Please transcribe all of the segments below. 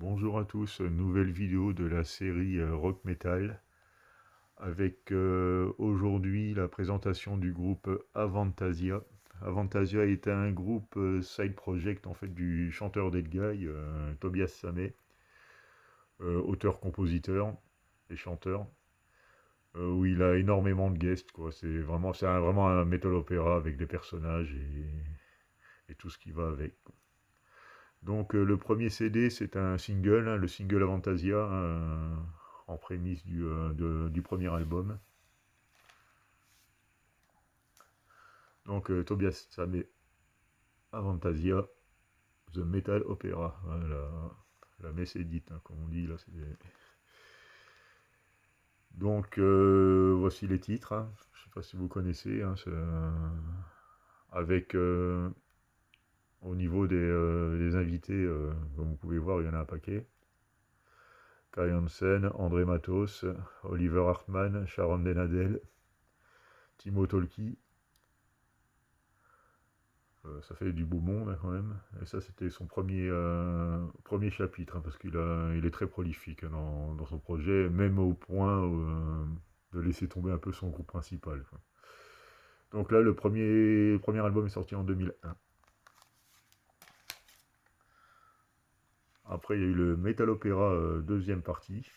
Bonjour à tous, nouvelle vidéo de la série Rock Metal avec aujourd'hui la présentation du groupe Avantasia. Avantasia est un groupe side project en fait du chanteur d'Edguy, Tobias Sammet, auteur-compositeur et chanteur, où il a énormément de guests quoi. C'est vraiment un metal opéra avec des personnages et tout ce qui va avec. Donc le premier CD c'est un single, hein, le single Avantasia, en prémisse du premier album. Donc Tobias Sammet, Avantasia, The Metal Opera, hein, la messe est dite, hein, comme on dit là. Donc voici les titres, hein. Je ne sais pas si vous connaissez, hein, avec au niveau des invités, comme vous pouvez voir il y en a un paquet. Kai Hansen, André Matos, Oliver Hartmann, Sharon Denadel, Timo Tolkki. Ça fait du beau monde hein, quand même. Et ça c'était son premier chapitre, hein, parce il est très prolifique hein, dans son projet, même au point de laisser tomber un peu son groupe principal, quoi. Donc là le premier album est sorti en 2001. Après il y a eu le Metal Opera deuxième partie.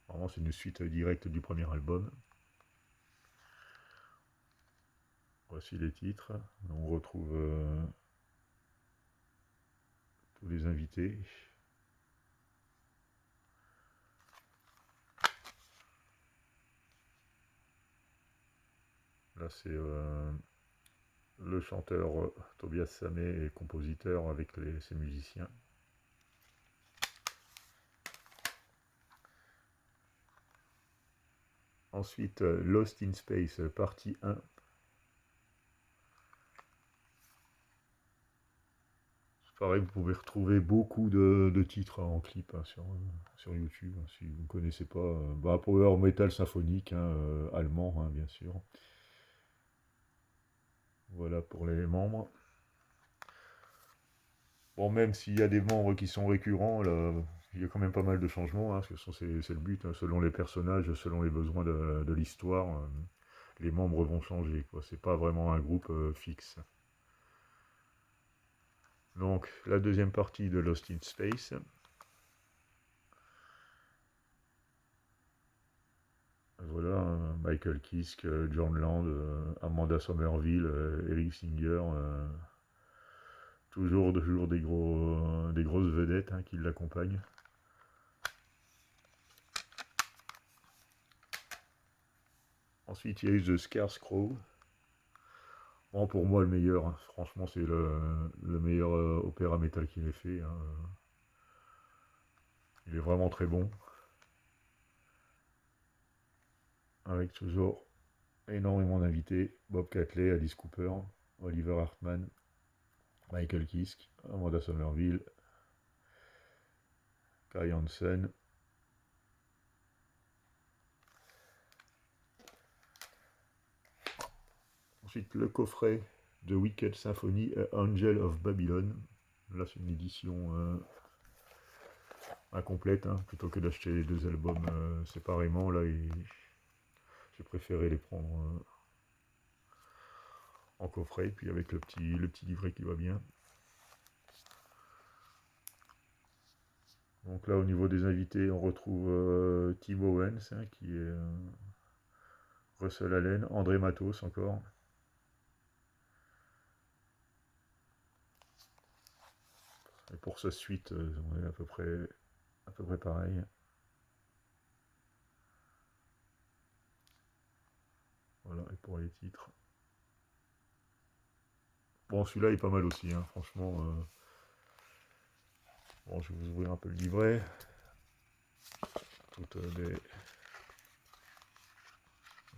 Vraiment c'est une suite directe du premier album. Voici les titres. On retrouve tous les invités. Là c'est le chanteur Tobias Sammet et compositeur avec ses musiciens. Ensuite Lost in Space partie 1. Pareil, vous pouvez retrouver beaucoup de titres en clip hein, sur YouTube, hein, si vous ne connaissez pas. Power Metal symphonique, hein, allemand, hein, bien sûr. Voilà pour les membres. Bon, même s'il y a des membres qui sont récurrents, là, il y a quand même pas mal de changements, hein, parce que c'est le but, hein, selon les personnages, selon les besoins de l'histoire, les membres vont changer, quoi. C'est pas vraiment un groupe fixe. Donc, la deuxième partie de Lost in Space. Voilà, Michael Kiske, John Land, Amanda Somerville, Eric Singer, toujours des grosses vedettes hein, qui l'accompagnent. Ensuite, il y a eu The Scarecrow. Bon, pour moi, le meilleur, hein. Franchement, c'est le meilleur opéra métal qu'il ait fait, hein. Il est vraiment très bon. Avec toujours énormément d'invités. Bob Catley, Alice Cooper, Oliver Hartmann, Michael Kiske, Amanda Somerville, Kai Hansen. Ensuite, le coffret de Wicked Symphony Angel of Babylon. Là, c'est une édition incomplète, hein, plutôt que d'acheter les deux albums séparément. Là, j'ai préféré les prendre en coffret, puis avec le petit livret qui va bien. Donc là, au niveau des invités, on retrouve Tim Owens, hein, qui est Russell Allen, André Matos encore. Et pour sa suite, on est à peu près pareil. Voilà, et pour les titres. Bon, celui-là est pas mal aussi, hein, franchement. Bon, je vais vous ouvrir un peu le livret. Toutes les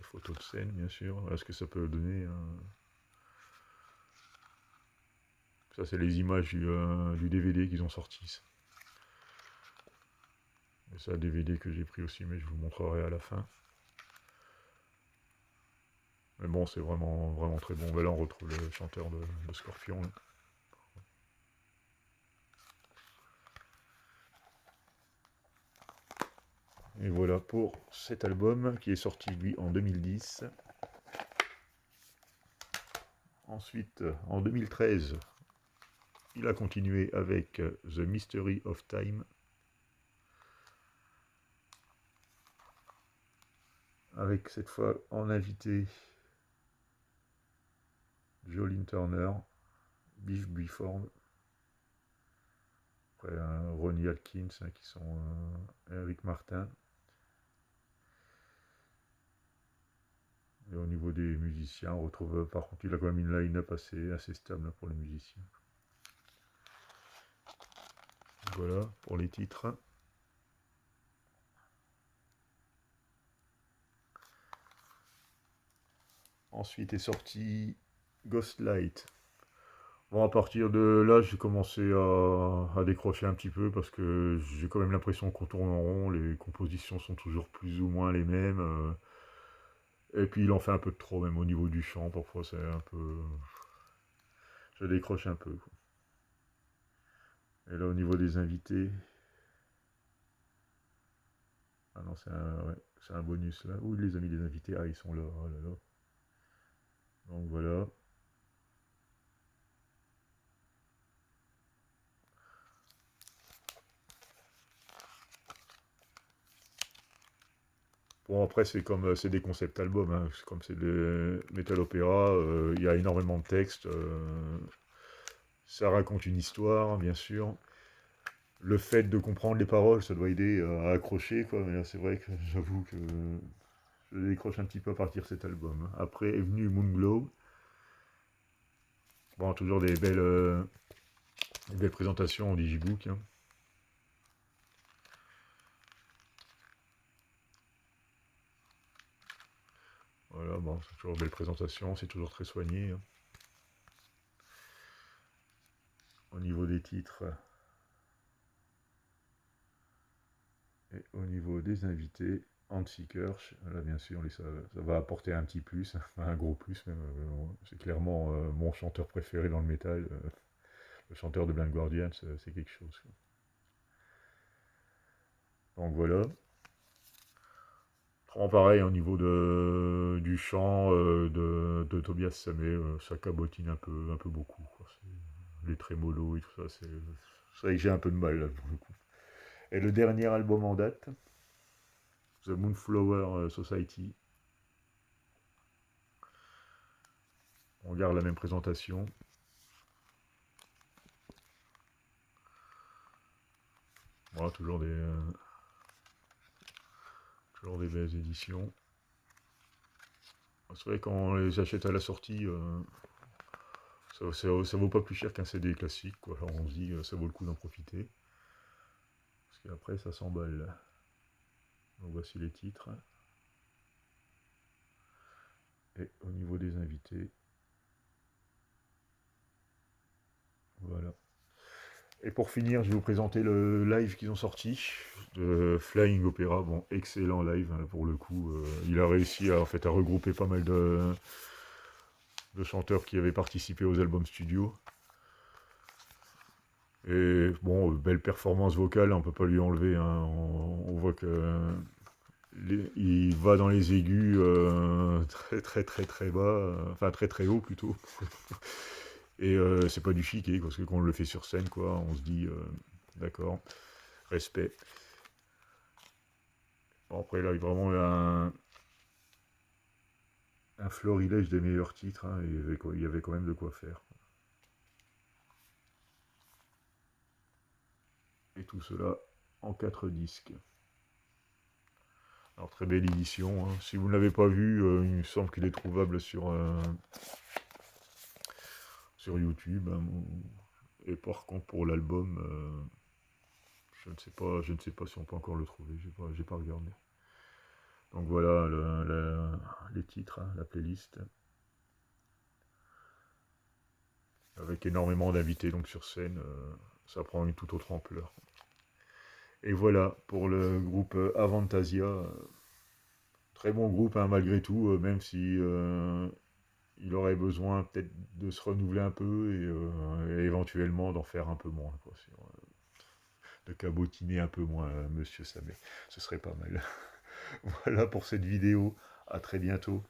photos de scène, bien sûr. Voilà ce que ça peut donner, hein. Ça, c'est les images du DVD qu'ils ont sorti. Et c'est un DVD que j'ai pris aussi, mais je vous montrerai à la fin. Mais bon, c'est vraiment très bon. Ben là, on retrouve le chanteur de Scorpion. Là. Et voilà pour cet album qui est sorti lui en 2010. Ensuite, en 2013, il a continué avec The Mystery of Time, avec cette fois en invité Jolene Turner, Biff Byford, après Ronnie Atkins, hein, qui sont Eric Martin. Et au niveau des musiciens, on retrouve, par contre, il a quand même une line-up assez stable pour les musiciens. Voilà pour les titres. Ensuite est sorti Ghostlight. Bon, à partir de là, j'ai commencé à décrocher un petit peu parce que j'ai quand même l'impression qu'on tourne en rond, les compositions sont toujours plus ou moins les mêmes. Et puis il en fait un peu de trop, même au niveau du chant, parfois c'est un peu. Je décroche un peu, quoi. Et là, au niveau des invités. Ah non, c'est un bonus là. Où il les a mis des invités? Ah, ils sont là, oh là là. Donc voilà. Bon, après, c'est des concept albums, hein. Comme c'est des metal opéra, il y a énormément de textes. Ça raconte une histoire, bien sûr. Le fait de comprendre les paroles, ça doit aider à accrocher, quoi. Mais là, c'est vrai que j'avoue que je décroche un petit peu à partir de cet album. Après est venu Moonglow. Bon, toujours des belles présentations en digibook, hein. Voilà, bon, c'est toujours une belle présentation, c'est toujours très soigné, hein. Au niveau des titres et au niveau des invités, Hansi Kirsch, là bien sûr, ça va apporter un petit plus, un gros plus même. C'est clairement mon chanteur préféré dans le métal. Le chanteur de Blind Guardian, c'est quelque chose, quoi. Donc voilà. En pareil, au niveau du chant de Tobias Sammet, ça cabotine un peu beaucoup, quoi. Les trémolos et tout ça, c'est vrai que j'ai un peu de mal là, pour le coup. Et le dernier album en date, The Moonflower Society, on garde la même présentation. Voilà, toujours des belles éditions. C'est vrai qu'on les achète à la sortie, ça vaut pas plus cher qu'un CD classique, quoi. Alors on se dit, ça vaut le coup d'en profiter. Parce qu'après, ça s'emballe. Donc voici les titres. Et au niveau des invités, voilà. Et pour finir, je vais vous présenter le live qu'ils ont sorti de Flying Opera. Bon, excellent live, hein, pour le coup. Il a réussi à regrouper pas mal de chanteurs qui avaient participé aux albums studio. Et bon, belle performance vocale, on peut pas lui enlever, hein. On voit que il va dans les aigus très très très très bas, enfin très très haut plutôt. Et c'est pas du chic, parce que quand on le fait sur scène, quoi, on se dit d'accord, respect. Bon, après là, il y a vraiment un florilège des meilleurs titres, hein, il y avait quand même de quoi faire. Et tout cela en 4 disques. Alors très belle édition, hein. Si vous ne l'avez pas vu, il me semble qu'il est trouvable sur YouTube, hein. Et par contre pour l'album, je ne sais pas si on peut encore le trouver, j'ai pas regardé. Donc voilà les titres, hein, la playlist, avec énormément d'invités donc sur scène, ça prend une toute autre ampleur. Et voilà pour le groupe Avantasia, très bon groupe, hein, malgré tout, même si il aurait besoin peut-être de se renouveler un peu et éventuellement d'en faire un peu moins, quoi, de cabotiner un peu moins, Monsieur Samet. Ce serait pas mal. Voilà pour cette vidéo. À très bientôt.